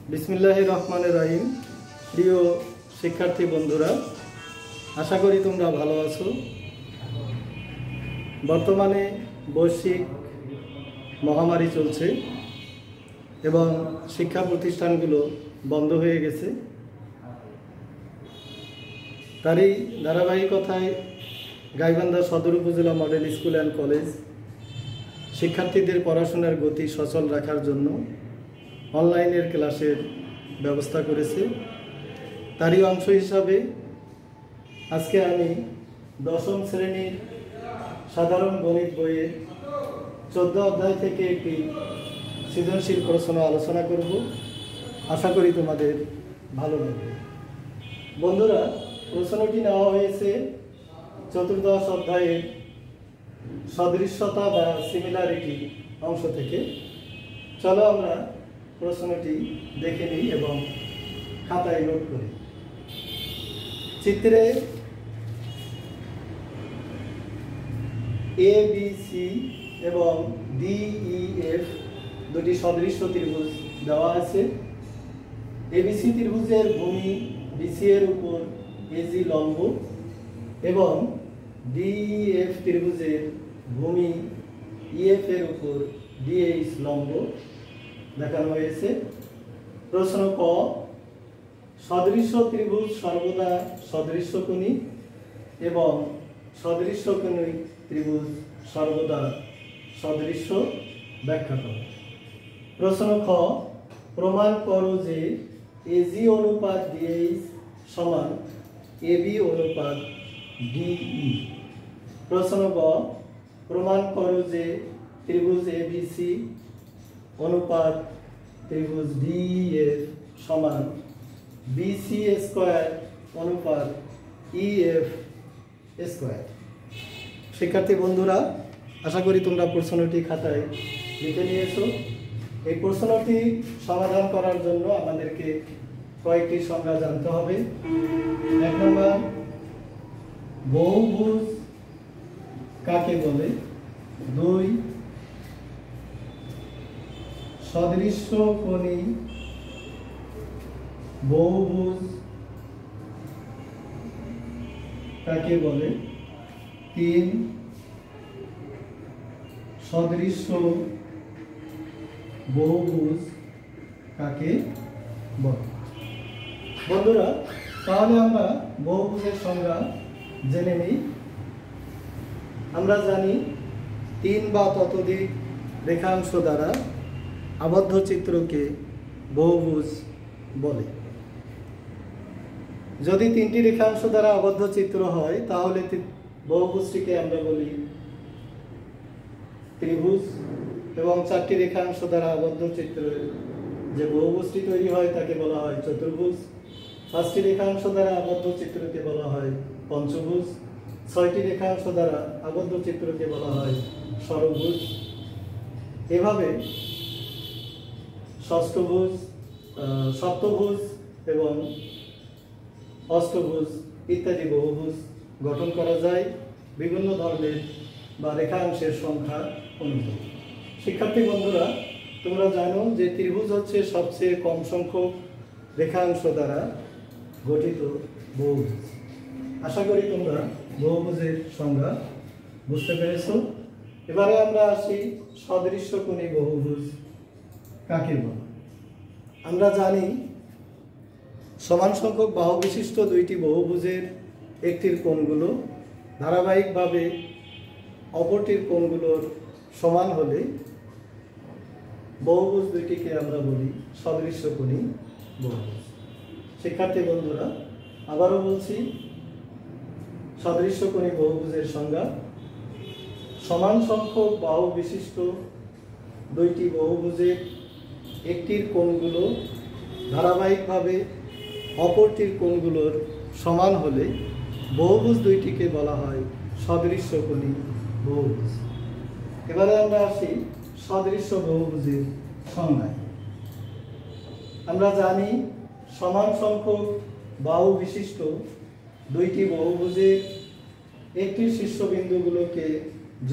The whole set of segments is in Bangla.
बिस्मिल्लाहिर रहमानिर रहीम। प्रिय शिक्षार्थी बंधुरा, आशा करी তোমরা ভালো আছো। বর্তমানে বৈশ্বিক মহামারী চলছে এবং শিক্ষা প্রতিষ্ঠানগুলো বন্ধ হয়ে গেছে। তারই ধারাবাহিকতায় গাইবান্ধা সদর উপজেলা মডেল স্কুল অ্যান্ড কলেজ শিক্ষার্থীদের পড়াশোনার গতি সচল রাখার জন্য অনলাইনের ক্লাসের ব্যবস্থা করেছে। তারই অংশ হিসাবে আজকে আমি দশম শ্রেণীর সাধারণ গণিত বইয়ের 14 অধ্যায় থেকে একটি সৃজনশীল প্রশ্ন আলোচনা করব। আশা করি তোমাদের ভালো লাগবে। বন্ধুরা, প্রশ্নটি নেওয়া হয়েছে চতুর্দশ অধ্যায়ের সদৃশ্যতা বা সিমিলারিটি অংশ থেকে। চলো আমরা প্রশ্নটি দেখে নিই এবং খাতায় নোট করি। চিত্রে এ বি সি এবং ডি ই এফ দুটি সদৃশ্য ত্রিভুজ দেওয়া আছে। এবিসি ত্রিভুজের ভূমি বিসি এর উপর এজি লম্ব এবং ডিইএফ ত্রিভুজের ভূমি ইএফ এর উপর ডিএইচ লম্ব দেখানো হয়েছে। প্রশ্ন ক, সদৃশ্য ত্রিভুজ সর্বদা সদৃশ্যকোণী এবং সদৃশ্যকোণী ত্রিভুজ সর্বদা সদৃশ্য ব্যাখ্যা করো। প্রশ্ন খ, প্রমাণ করো যে এজি অনুপাত ডিএইচ সমান এবি অনুপাত ডিই। প্রশ্ন গ, প্রমাণ করো যে ত্রিভুজ এবিসি অনুপাত ত্রিভুজ ডিইএফ সমান বিসি স্কয়ার অনুপাত ইএফ স্কয়ার। শিক্ষার্থী বন্ধুরা, আশা করি তোমরা প্রশ্নটি খাতায় লিখে নিয়েছো। এই প্রশ্নটি সমাধান করার জন্য আমাদেরকে কয়েকটি সংজ্ঞা জানতে হবে। 1 নম্বর, বহুভুজ কাকে বলে? 2, সদৃশ্যকোণী বহুভুজ কাকে বলে? 3, সদৃশ্য বহুভুজ কাকে বলে? বন্ধুরা, তাহলে আমরা বহুভুজের সংজ্ঞা জেনে নিই। আমরা জানি 3 বা ততোধিক রেখাংশ দ্বারা আবদ্ধ চিত্রকে বহুভুজ বলে। যদি 3টি রেখাংশ দ্বারা আবদ্ধ চিত্র হয় তাহলে বহুভুজটিকে আমরা বলি ত্রিভুজ, এবং 4টি রেখাংশ দ্বারা আবদ্ধ চিত্রের যে বহুভুজটি তৈরি হয় তাকে বলা হয় চতুর্ভুজ। 5টি রেখাংশ দ্বারা আবদ্ধ চিত্রকে বলা হয় পঞ্চভুজ। 6টি রেখাংশ দ্বারা আবদ্ধ চিত্রকে বলা হয় ষড়ভুজ। এভাবে ষষ্ঠভুজ, সপ্তভুজ এবং অষ্টভুজ ইত্যাদি বহুভুজ গঠন করা যায় বিভিন্ন ধরনের বা রেখাংশের সংখ্যা অনুযায়ী। শিক্ষার্থী বন্ধুরা, তোমরা জানো যে ত্রিভুজ হচ্ছে সবচেয়ে কম সংখ্যক রেখাংশ দ্বারা গঠিত বহুভুজ। আশা করি তোমরা বহুভুজের সংজ্ঞা বুঝতে পেরেছ। এবারে আমরা আসি সদৃশ্যকোণী বহুভুজ কাকে বলে। আমরা জানি সমান সংখ্যক বাহু বিশিষ্ট দুইটি বহুভুজের একটির কোণগুলো ধারাবাহিকভাবে অপরটির কোণগুলোর সমান হলে বহুভুজ দুইটিকে আমরা বলি সদৃশ্যকোণী বহুভুজ। শিক্ষার্থী বন্ধুরা, আবারও বলছি, সদৃশ্যকোণী বহুভুজের সংজ্ঞা: সমান সংখ্যক বাহু বিশিষ্ট দুইটি বহুভুজের একটির কোণগুলো ধারাবাহিকভাবে অপরটির কোণগুলোর সমান হলে বহুভুজ দুইটিকে বলা হয় সদৃশ্যকোণী বহুভুজ। এবারে আমরা আসি সদৃশ্য বহুভুজের সংজ্ঞায়। আমরা জানি সমান সংখ্যক বাহু বিশিষ্ট দুইটি বহুভুজের একটির শীর্ষবিন্দুগুলোকে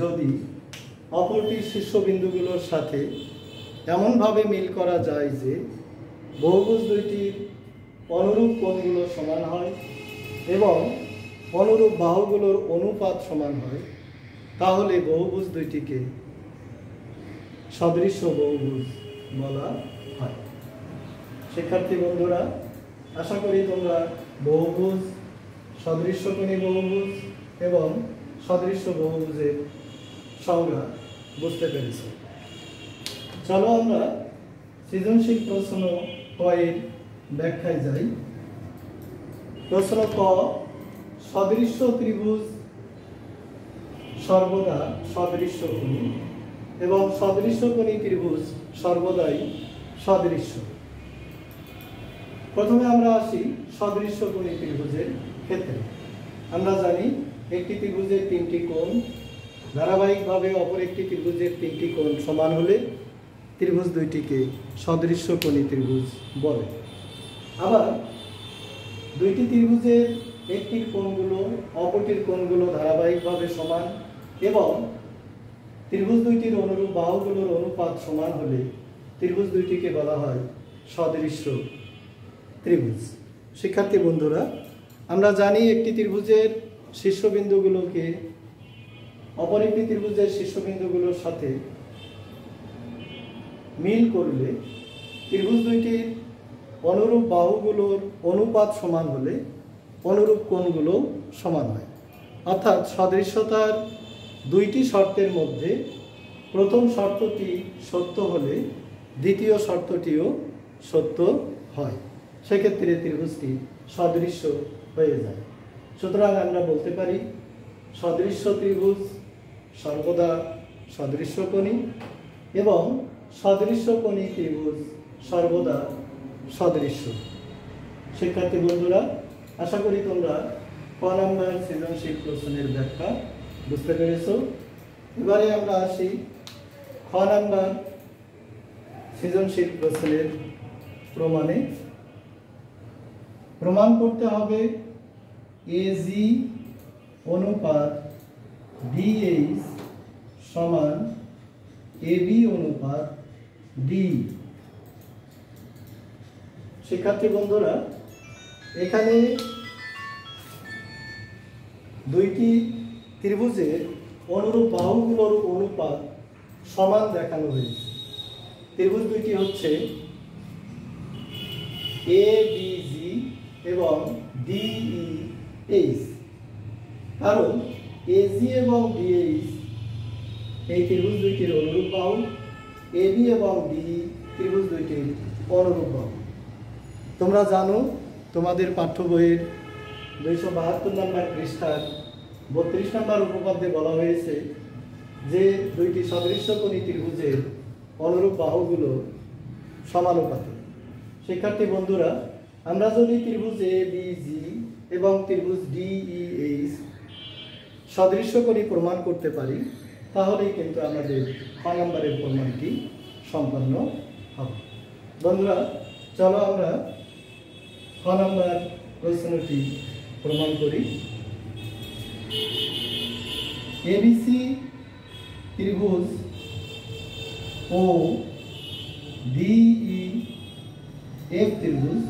যদি অপরটির শীর্ষবিন্দুগুলোর সাথে এমনভাবে মিল করা যায় যে বহুভুজ দুইটির অনুরূপ কোণগুলো সমান হয় এবং অনুরূপ বাহুগুলোর অনুপাত সমান হয়, তাহলে বহুভুজ দুইটিকে সদৃশ্য বহুভুজ বলা হয়। শিক্ষার্থী বন্ধুরা, আশা করি তোমরা বহুভুজ, সদৃশ্যকোণী বহুভুজ এবং সদৃশ্য বহুভুজের সংজ্ঞা বুঝতে পেরেছ। চলো আমরা সৃজনশীল প্রশ্ন কয়ের ব্যাখ্যায় যাই। প্রশ্ন ক, সদৃশ্য ত্রিভুজ সর্বদা সদৃশ্যকোণী এবং সদৃশ্যকোণী ত্রিভুজ সর্বদাই সদৃশ্য। প্রথমে আমরা আসি সদৃশ্যকোণী ত্রিভুজের ক্ষেত্রে। আমরা জানি একটি ত্রিভুজের তিনটি কোণ ধারাবাহিকভাবে অপর একটি ত্রিভুজের তিনটি কোণ সমান হলে ত্রিভুজ দুইটিকে সদৃশ্যকোণী ত্রিভুজ বলে। আবার দুইটি ত্রিভুজের একটির কোণগুলো অপরটির কোণগুলো ধারাবাহিকভাবে সমান এবং ত্রিভুজ দুইটির অনুরূপ বাহুগুলোর অনুপাত সমান হলে ত্রিভুজ দুইটিকে বলা হয় সদৃশ্য ত্রিভুজ। শিক্ষার্থী বন্ধুরা, আমরা জানি একটি ত্রিভুজের শীর্ষবিন্দুগুলোকে অপর একটি ত্রিভুজের শীর্ষবিন্দুগুলোর সাথে মিল করলে ত্রিভুজ দুইটির অনুরূপ বাহুগুলোর অনুপাত সমান হলে অনুরূপ কোণগুলো সমান হয়। অর্থাৎ সদৃশ্যতার দুইটি শর্তের মধ্যে প্রথম শর্তটি সত্য হলে দ্বিতীয় শর্তটিও সত্য হয়, সেক্ষেত্রে ত্রিভুজটি সদৃশ্য হয়ে যায়। সুতরাং আমরা বলতে পারি সদৃশ্য ত্রিভুজ সর্বদা সদৃশ্যকোণী এবং সদৃশ্যকোণী ত্রিভুজ সর্বদা সদৃশ্য। শিক্ষার্থী বন্ধুরা, আশা করি তোমরা ক নম্বর সৃজনশীল প্রশ্নের ব্যাখ্যা বুঝতে পেরেছ। এবারে আমরা আসি খ নম্বর সৃজনশীল প্রশ্নের প্রমাণে। প্রমাণ করতে হবে এজি অনুপাত ডিএইচ সমান এবি অনুপাত ডি। শিক্ষার্থী বন্ধুরা, এখানে দুইটি ত্রিভুজের অনুরূপ বাহুগুলোর অনুপাত সমান দেখানো হয়েছে। ত্রিভুজ দুইটি হচ্ছে এবিজি এবং ডিইএইচ। কারণ এজি এবং ডিএইচ এই ত্রিভুজ দুইটির অনুরূপ বাহু, এবি এবং ডিই ত্রিভুজ দুইটির অনুরূপ বাহু। তোমরা জানো তোমাদের পাঠ্য বইয়ের 272 নম্বর পৃষ্ঠার 32 নম্বর উপপাদ্যে বলা হয়েছে যে দুইটি সদৃশ্যকোণী ত্রিভুজের অনুরূপ বাহুগুলো সমানুপাতিক। শিক্ষার্থী বন্ধুরা, আমরা যদি ত্রিভুজ এবিজি এবং ত্রিভুজ ডিইএইচ সদৃশ্যকোণী প্রমাণ করতে পারি, তাহলেই কিন্তু আমাদের খ নম্বরের প্রমাণটি সম্পন্ন হবে। বন্ধুরা, চলো আমরা খ নম্বর প্রশ্নটি প্রমাণ করি। এবিসি ত্রিভুজ ও ডিইএফ ত্রিভুজ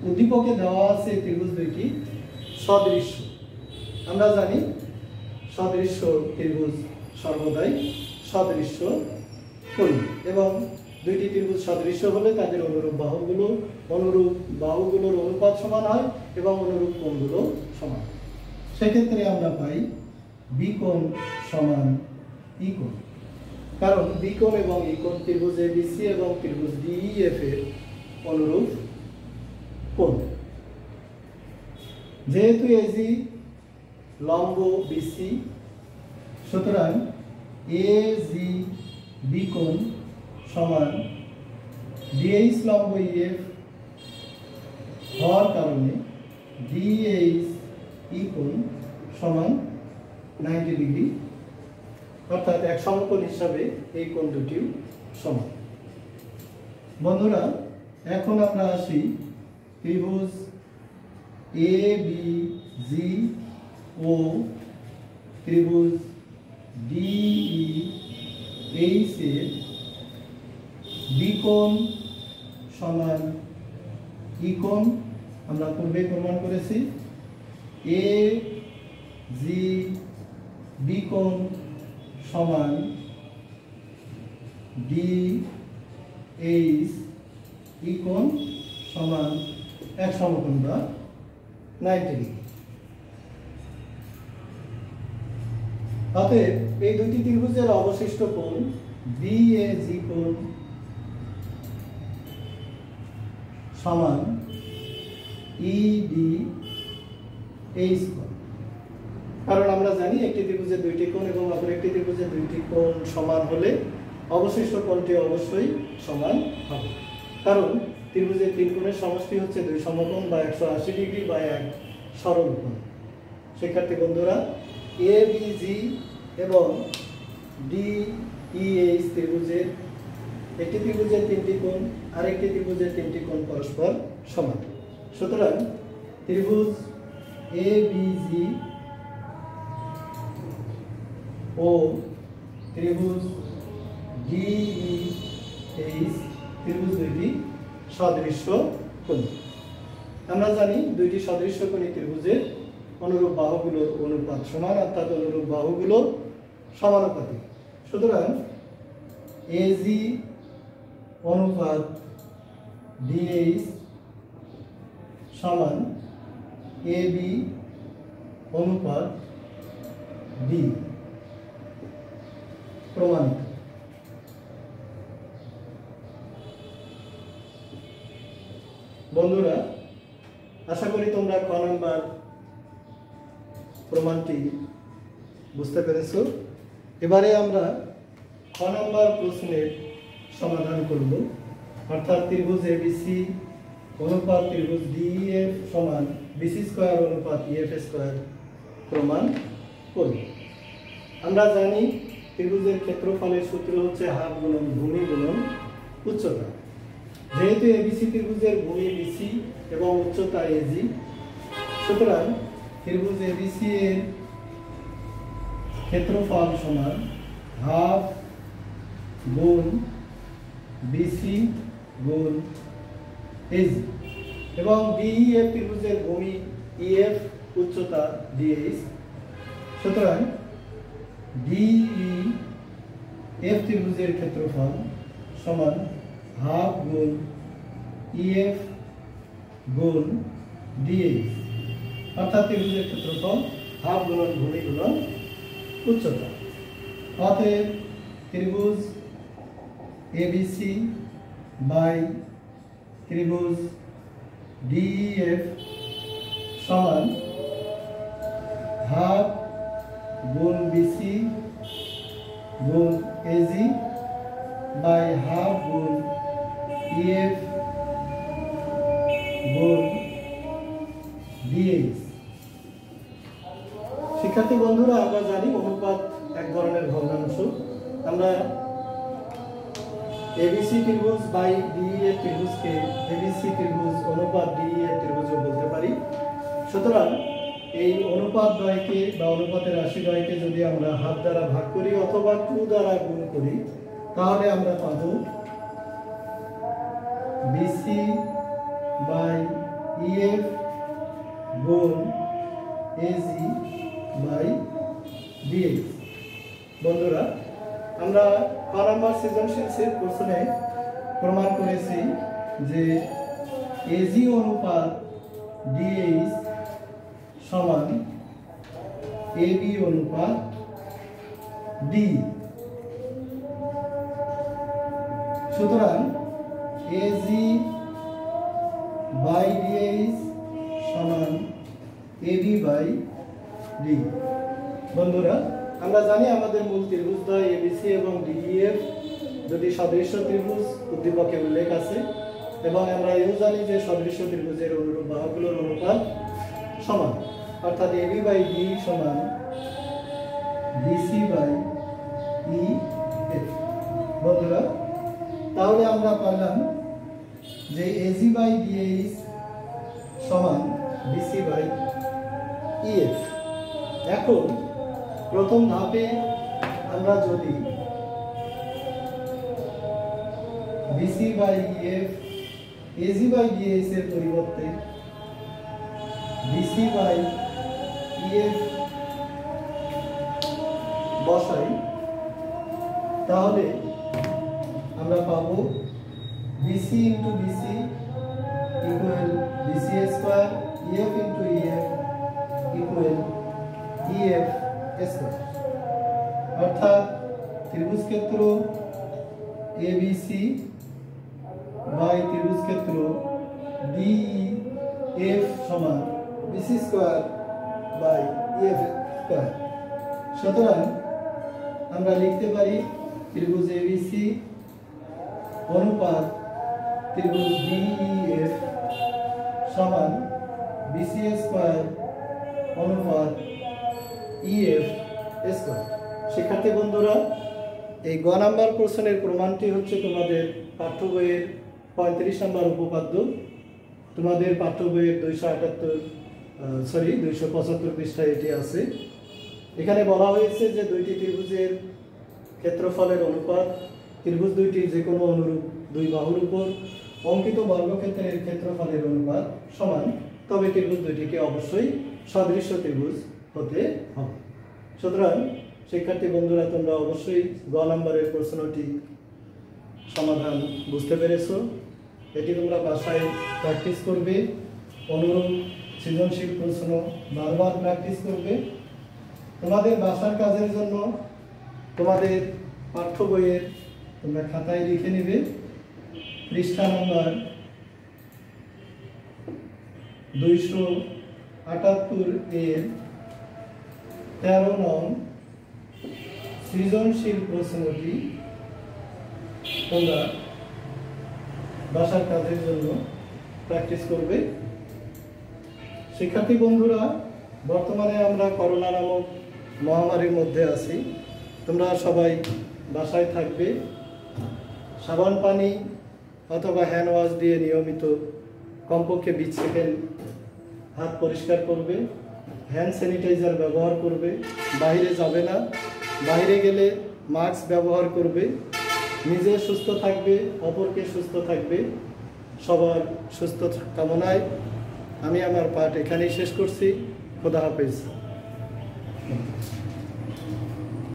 উদ্দীপকে দেওয়া আছে ত্রিভুজ দুইটি সদৃশ্য। আমরা জানি সদৃশ্য ত্রিভুজ সর্বদাই সদৃশ্য কোণী এবং দুইটি ত্রিভুজ সদৃশ্য হলে তাদের অনুরূপ বাহুগুলোর অনুপাত সমান হয় এবং অনুরূপ কোণগুলো সমান। সেক্ষেত্রে আমরা পাই বি কোণ সমান ই কোণ, কারণ বি কোণ এবং ই কোণ ত্রিভুজ এবিসি এবং ত্রিভুজ ডিইএফ এর অনুরূপ কোণ। যেহেতু এজি লম্ব বিসি, সুতরাং এজি বি কোণ সমান ডিএইচ লম্ব ইএফ হওয়ার কারণে ডিএইচ ই কোণ সমান 90 ডিগ্রি, অর্থাৎ এক সমকোণ হিসাবে এই কোণ দুটিও সমান। বন্ধুরা, এখন আমরা আসি ত্রিভুজ এবিজি ও ত্রিভুজ ডিইএইচ এর বি কোণ সমান ই কোণ আমরা পূর্বে প্রমাণ করেছি। এ জি বি কোণ সমান ডি এইচ ই কোণ সমান এক সমকোণ বা 90 ডিগ্রি। অতএব এই দুটি ত্রিভুজের অবশিষ্ট কোণ বিএজি কোণ সমান ইডি এইচ কোণ। কারণ আমরা জানি একটি ত্রিভুজের দুইটি কোণ এবং অপর একটি ত্রিভুজের দুইটি কোণ সমান হলে অবশিষ্ট কোণটি অবশ্যই সমান হবে। কারণ ত্রিভুজের তিন কোণের সমষ্টি হচ্ছে দুই সমকোণ বা 180 ডিগ্রি বা এক সরল কোণ। শিক্ষার্থী বন্ধুরা, এ বি জি এবং ডি ই এইচ ত্রিভুজের একটি ত্রিভুজের তিনটি কোণ আরেকটি ত্রিভুজের তিনটি কোণ পরস্পর সমান। সুতরাং ত্রিভুজ এ বি জি ও ত্রিভুজ ডি ই এইচ ত্রিভুজ দুইটি সদৃশ্য কোণ। আমরা জানি দুইটি সদৃশ্য কোণী ত্রিভুজের অনুরূপ বাহুগুলোর অনুপাত সমান, অর্থাৎ অনুরূপ বাহুগুলো সমানুপাতিক। সুতরাং এজি অনুপাত ডিএইচ সমান এবি অনুপাত ডি প্রমাণিত। বন্ধুরা, আশা করি তোমরা ক নাম্বার প্রমাণটি বুঝতে পেরেছ। এবারে আমরা খ নাম্বার প্রশ্নের সমাধান করব, অর্থাৎ ত্রিভুজ এবিসি অনুপাত ত্রিভুজ ডিইএফ সমান বিসি স্কয়ার অনুপাত ইএফ স্কয়ার প্রমাণ করব। আমরা জানি ত্রিভুজের ক্ষেত্রফলের সূত্র হচ্ছে হাফ গুণন ভূমি গুণন উচ্চতা। যেহেতু এবিসি ত্রিভুজের ভূমি বিসি এবং উচ্চতা এজি, সুতরাং ত্রিভুজ এবিসি এর ক্ষেত্রফল সমান হাফ গুণ বিসি গুণ এজি এবং ডিইএফ ত্রিভুজের ভূমি ইএফ উচ্চতা ডিএইচ। সুতরাং ডিইএফ ত্রিভুজের ক্ষেত্রফল সমান হাফ গুণ ইএফ গুণ ডিএইচ, অর্থাৎ ত্রিভুজের ক্ষেত্রফল হাফ গুণন ভূমি গুণন উচ্চতা। অতএব ত্রিভুজ এবিসি বাই ত্রিভুজ ডিইএফ সমান হাফ গুণ বিসি গুণ এজি বাই হাফ গুণ ইএফ গুণ ডিএইচ। শিক্ষার্থী বন্ধুরা, আমরা জানি অনুপাত এক ধরনের ভগ্নাংশ। আমরা এবিসি ত্রিভুজ বাই ডিইএফ ত্রিভুজকে এবিসি ত্রিভুজ অনুপাত ডিইএফ ত্রিভুজও বলতে পারি। সুতরাং এই অনুপাত দ্বয়কে বা অনুপাতের রাশি দ্বয়কে যদি আমরা হাফ দ্বারা ভাগ করি অথবা 2 দ্বারা গুণ করি, তাহলে আমরা পাবো বিসি বাই ইএফ গুণ এজি বাই ডিএইচ। বন্ধুরা, আমরা ক নাম্বার সৃজনশীল প্রশ্নে প্রমাণ করেছি যে এজি অনুপাত ডিএইচ সমান এবি অনুপাত ডি। সুতরাং এজি বাই ডিএইচ সমান এবি বাই ডি। বন্ধুরা, আমরা জানি আমাদের মূল ত্রিভুজদ্বয় এবিসি এবং ডিইএফ দুটি সদৃশ্য ত্রিভুজ, উদ্দীপকে উল্লেখ আছে, এবং আমরা এও জানি যে সদৃশ্য ত্রিভুজের অনুরূপ বাহুগুলোর অনুপাত সমান, অর্থাৎ এবি বাই ডি সমান বিসি বাই ইএফ। বন্ধুরা, তাহলে আমরা পেলাম যে এজি বাই ডিএইচ সমান বিসি বাই ইএফ। এখন প্রথম ধাপে আমরা যদি BC by EF AG by DS এর পরিবর্তে বিসি বাই ইএফ বসাই, তাহলে আমরা পাবো BC into BC equal BC square, EF into EF equal EF square. অর্থাৎ ত্রিভুজ ক্ষেত্র এবিসি বাই ত্রিভুজ ক্ষেত্র ডিএফ সমান BC square by EF square. সুতরাং আমরা লিখতে পারি ত্রিভুজ এবিসি অনুপাত ত্রিভুজ ডিইএফ সমান বিসি স্কোয়ার অনুপাত ইএফ স্কোয়ার। শিক্ষার্থী বন্ধুরা, এই গ নাম্বার প্রশ্নের প্রমাণটি হচ্ছে তোমাদের পাঠ্য বইয়ের 35 নম্বর উপপাদ্য। তোমাদের পাঠ্য বইয়ের 275 পৃষ্ঠায় এটি আছে। এখানে বলা হয়েছে যে দুইটি ত্রিভুজের ক্ষেত্রফলের অনুপাত ত্রিভুজ দুইটির যে কোনো অনুরূপ দুই বাহুর উপর অঙ্কিত বর্গক্ষেত্রের ক্ষেত্রফলের অনুপাত সমান, তবে ত্রিভুজ দুইটিকে অবশ্যই সদৃশ্য ত্রিভুজ হতে হবে। সুতরাং শিক্ষার্থী বন্ধুরা, তোমরা অবশ্যই গ নম্বরের প্রশ্নটি সমাধান বুঝতে পেরেছো। এটি তোমরা বাসায় প্র্যাকটিস করবে, অনুরূপ সৃজনশীল প্রশ্ন বারবার প্র্যাকটিস করবে। তোমাদের বাসার কাজের জন্য তোমাদের পাঠ্য বইয়ের তোমরা খাতায় লিখে নেবে পৃষ্ঠা নম্বর 278 এর 13 নং সৃজনশীল প্রশ্নটি তোমরা বাসার কাজের জন্য প্র্যাকটিস করবে। শিক্ষার্থী বন্ধুরা, বর্তমানে আমরা করোনা নামক মহামারীর মধ্যে আছি। তোমরা সবাই বাসায় থাকবে, সাবান পানি অথবা হ্যান্ড ওয়াশ দিয়ে নিয়মিত কমপক্ষে 20 সেকেন্ড হাত পরিষ্কার করবে, হ্যান্ড স্যানিটাইজার ব্যবহার করবে, বাইরে যাবে না, বাইরে গেলে মাস্ক ব্যবহার করবে, নিজে সুস্থ থাকবে, অপরকে সুস্থ থাকবে। সবার সুস্থ কামনায় আমি আমার পাঠ এখানেই শেষ করছি। খোদা হাফেজ।